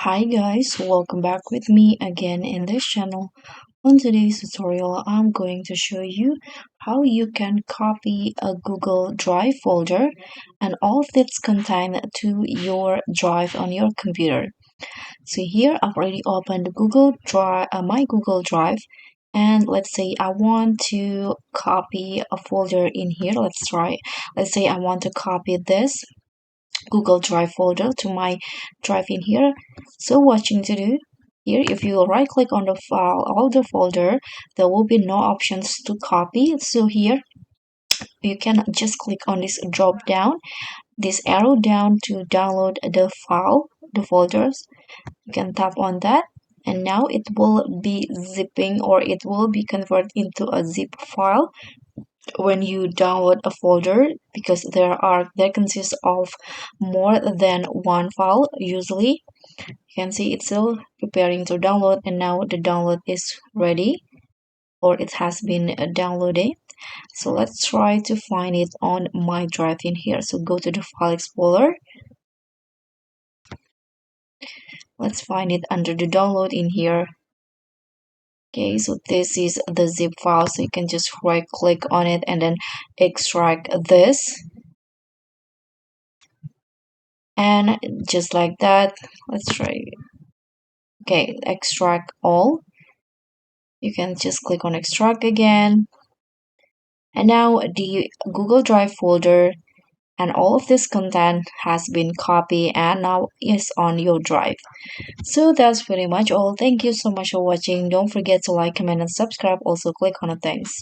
Hi guys, welcome back with me again in this channel. On today's tutorial, I'm going to show you how you can copy a Google Drive folder and all of its content to your drive on your computer. So here I've already opened Google Drive, my Google Drive, and let's say I want to copy a folder in here. Let's say I want to copy this Google Drive folder to my drive in here. So what you need to do here, if you right click on the file or the folder, there will be no options to copy. So here you can just click on this drop down, this arrow down to download the file, the folders. You can tap on that and now it will be zipping, or it will be converted into a zip file when you download a folder, because there consists of more than one file. Usually you can see it's still preparing to download, and now the download is ready, or it has been downloaded. So let's try to find it on my drive in here. So go to the file explorer. Let's find it under the download in here. Okay, so this is the zip file, so you can just right click on it and then extract this. And just like that, let's try. Okay, extract all. You can just click on extract again, and now the Google Drive folder and all of this content has been copied and now is on your drive. So that's pretty much all. Thank you so much for watching. Don't forget to like, comment, and subscribe. Also click on the thanks.